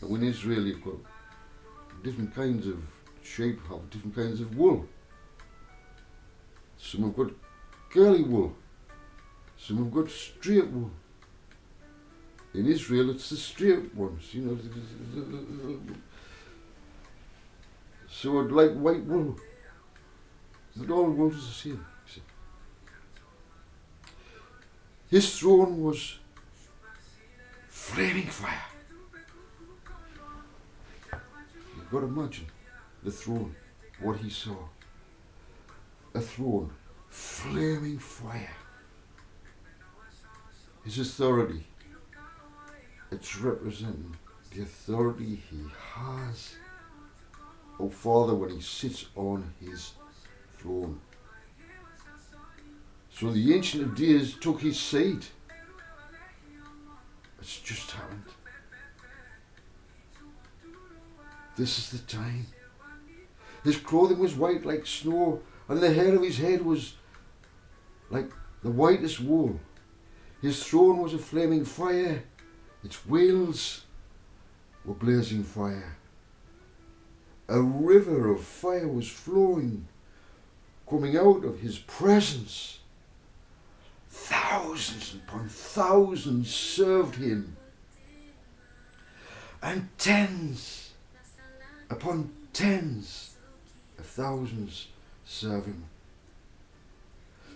And in Israel you've got different kinds of sheep, have different kinds of wool. Some have got curly wool, some have got straight wool. In Israel it's the straight ones, you know. So like white wool, but all wool is the same. See. His throne was flaming fire. You've got to imagine the throne, what he saw. A throne, flaming fire. His authority, it's representing the authority he has, oh Father, when he sits on his throne. So the Ancient of Days took his seat. It's just happened. This is the time. His clothing was white like snow, and the hair of his head was like the whitest wool. His throne was a flaming fire. Its wheels were blazing fire. A river of fire was flowing, coming out of his presence. Thousands upon thousands served him, and tens upon tens of thousands serving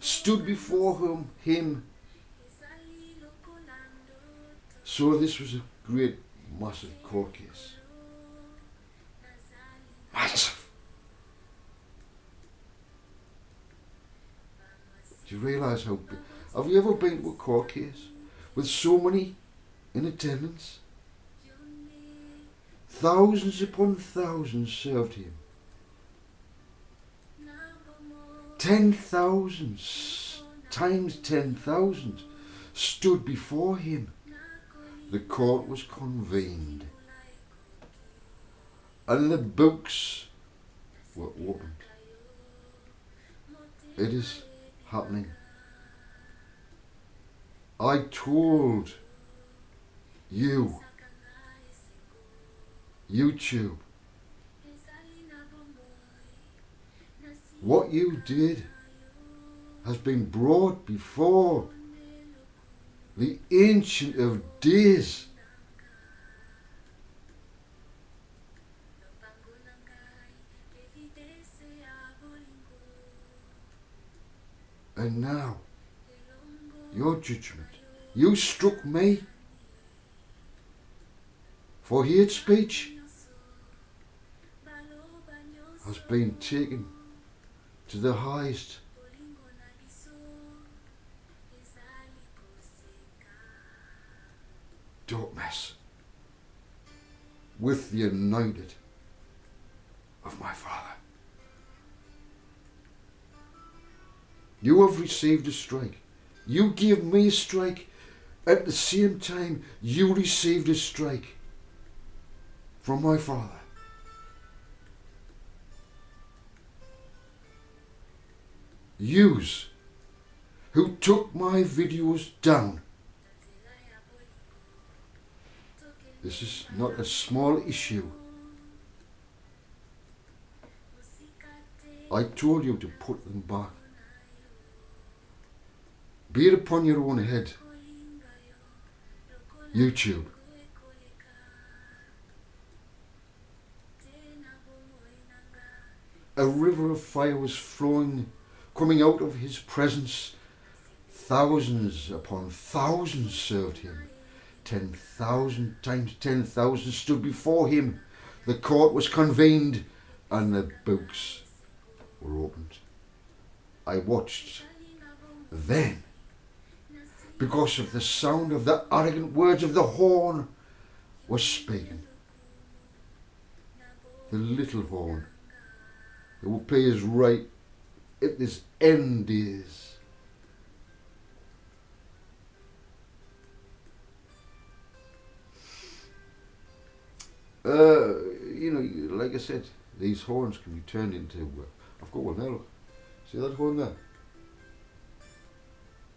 stood before him. So this was a great, massive court case. Massive. Do you realise how big? Have you ever been to a court case with so many in attendance? Thousands upon thousands served him. 10,000 times 10,000 stood before him. The court was convened, and the books were opened. It is happening. I told you, YouTube, what you did has been brought before the Ancient of Days. And now, your judgment, you struck me for hate speech, has been taken to the highest. Don't mess with the anointed of my Father. You have received a strike. You gave me a strike. At the same time, you received a strike from my Father. Yous who took my videos down. This is not a small issue. I told you to put them back. Be it upon your own head. YouTube. A river of fire was flowing, coming out of his presence. Thousands upon thousands served him. 10,000 times 10,000 stood before him. The court was convened and the books were opened. I watched. Then, because of the sound of the arrogant words of the horn, was speaking. The little horn that will play his right at this end days. You know, like I said, these horns can be turned into, I've got one there, look. See that horn there?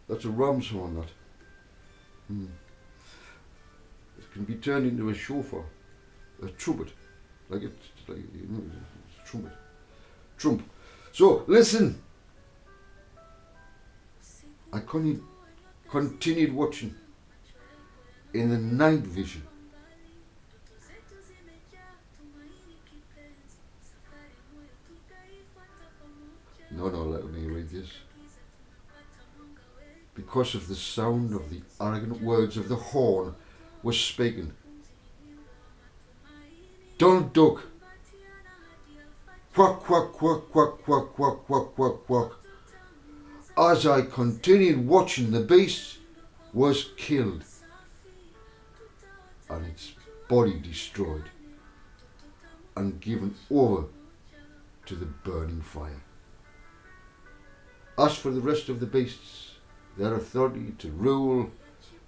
That's a ram's horn, that. It can be turned into a shofar. a trumpet, like it's like it's a trumpet, trump. So listen. I continued watching in the night vision. No, let me read this. Because of the sound of the arrogant words of the horn was speaking. Donald Duck. Quack, quack, quack, quack, quack, quack, quack, quack, quack. As I continued watching, the beast was killed and its body destroyed and given over to the burning fire. As for the rest of the beasts, their authority to rule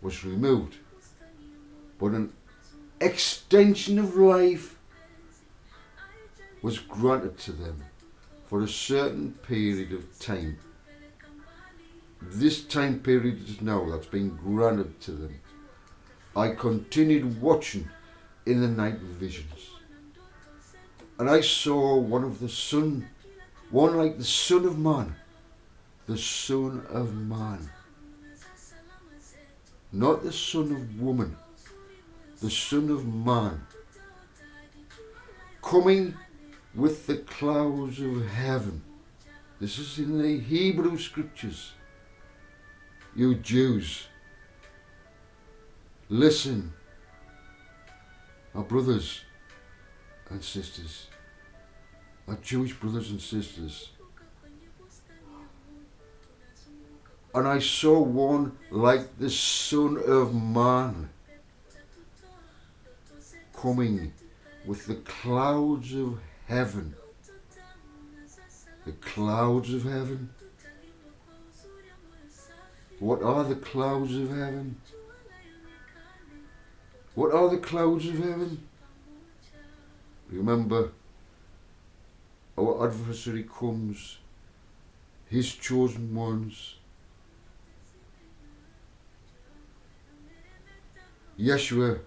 was removed, but an extension of life was granted to them for a certain period of time. This time period is now that's been granted to them. I continued watching in the night visions, and I saw one like the Son of Man, the Son of Man, not the Son of Woman, the Son of Man, coming with the clouds of heaven. This is in the Hebrew scriptures. You Jews, listen, our brothers and sisters, our Jewish brothers and sisters. And I saw one like the Son of Man coming with the clouds of heaven. The clouds of heaven. What are the clouds of heaven? What are the clouds of heaven? Remember, our adversary comes, his chosen ones. Yeshua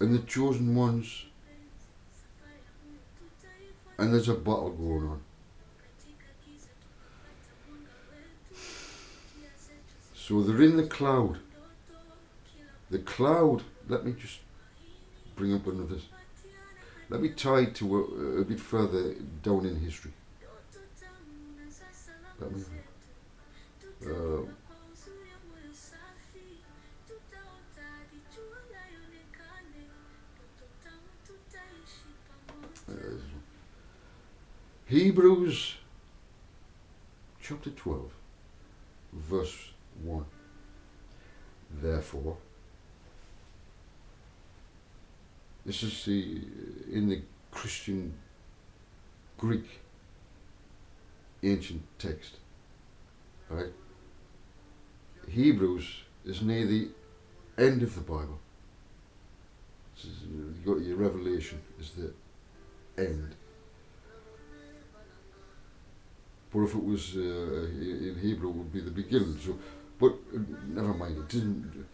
and the chosen ones, and there's a battle going on. So they're in the cloud. The cloud, let me just bring up another. Let me tie it to a bit further down in history. Let me. Hebrews chapter 12, verse 1. Therefore, this is in the Christian Greek ancient text, right? Hebrews is near the end of the Bible. You got your Revelation is the end. But if it was in Hebrew, it would be the beginning. So, but never mind. It didn't.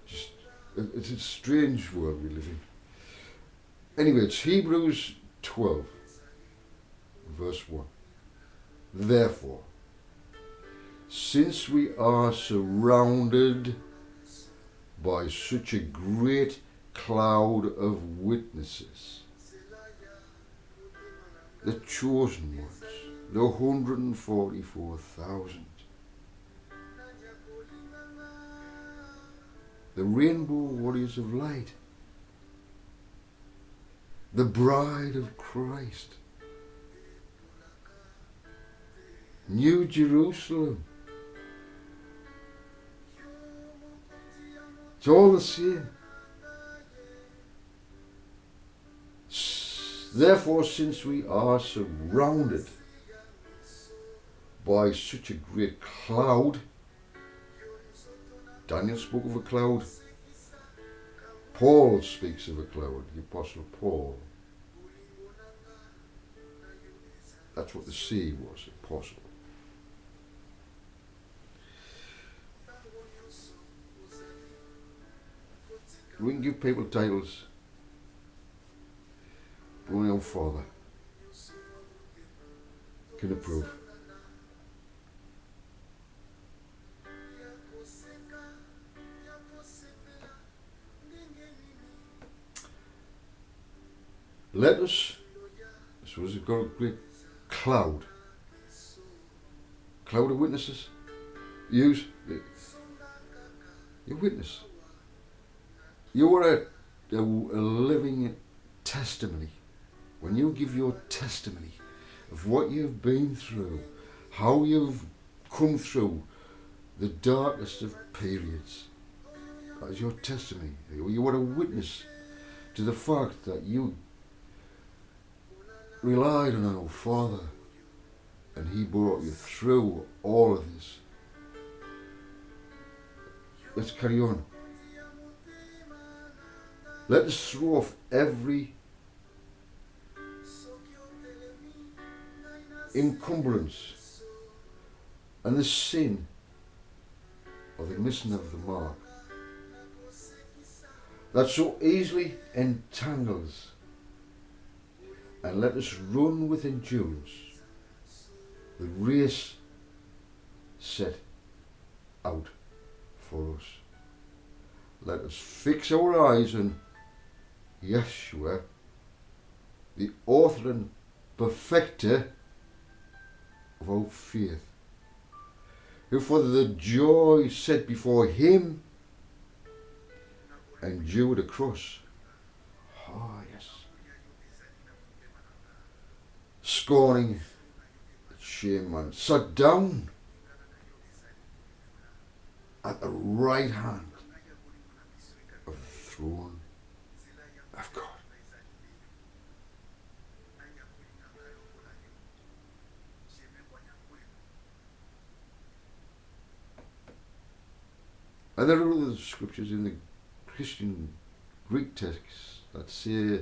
Just it's a strange world we live in. Anyway, it's Hebrews 12, verse 1. Therefore, since we are surrounded by such a great cloud of witnesses, the chosen ones, the 144,000, the rainbow warriors of light, the bride of Christ, New Jerusalem. It's all the same. Therefore, since we are surrounded by such a great cloud, Daniel spoke of a cloud, Paul speaks of a cloud, the Apostle Paul. That's what the sea was, apostle. We can give people titles, only our Father can approve. Let us, so as we've got a great cloud of witnesses, use your witness. You are a living testimony. When you give your testimony of what you've been through, how you've come through the darkest of periods, that is your testimony. You are a witness to the fact that you relied on our Father and He brought you through all of this. Let's carry on. Let us throw off every encumbrance and the sin of the missing of the mark that so easily entangles, and let us run with endurance the race set out for us. Let us fix our eyes on YHWH, the author and perfecter of our faith, who for the joy set before Him endured the cross. Ah, yes. Scorning shame, and sat down at the right hand of the throne of God. And there are other scriptures in the Christian Greek texts that say,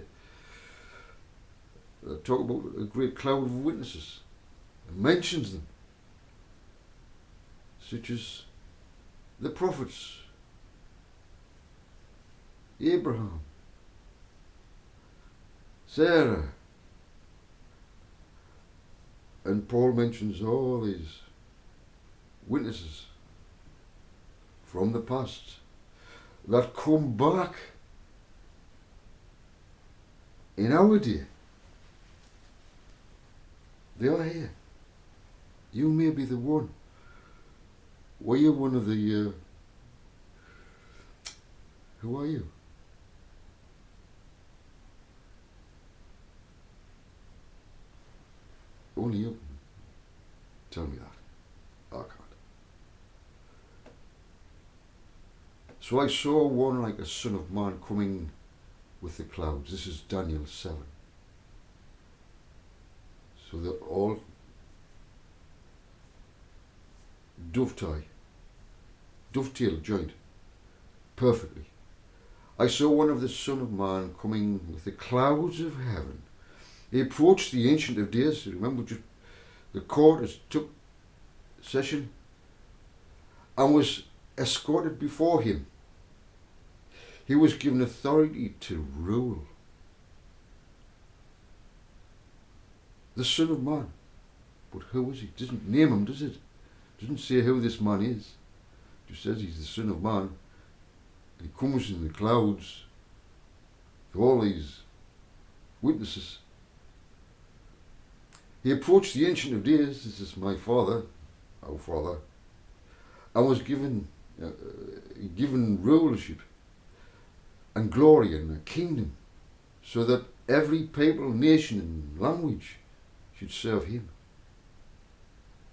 that talk about a great cloud of witnesses, and mentions them, such as the prophets, Abraham, Sarah, and Paul mentions all these witnesses from the past that come back in our day. They are here. You may be the one. Were you one of the... who are you? Only you can tell me that. I can't. So I saw one like a son of man coming with the clouds. This is Daniel 7. So they're all dovetail joined perfectly. I saw one of the Son of Man coming with the clouds of heaven. He approached the Ancient of Days. Remember, just the court has took session and was escorted before him. He was given authority to rule. The Son of Man. But who is he? It doesn't name him, does it? It doesn't say who this man is. It just says he's the Son of Man. He comes in the clouds to all these witnesses. He approached the Ancient of Days, this is my Father, our Father, and was given rulership and glory and a kingdom, so that every people, nation and language should serve him.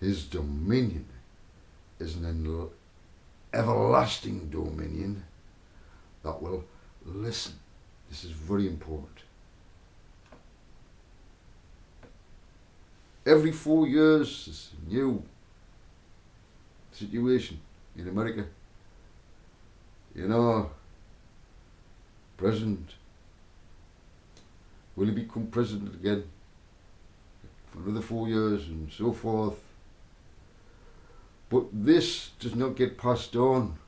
His dominion is an everlasting dominion that will listen. This is very important. Every 4 years, there's a new situation in America. You know, president, will he become president again for another 4 years and so forth? But this does not get passed on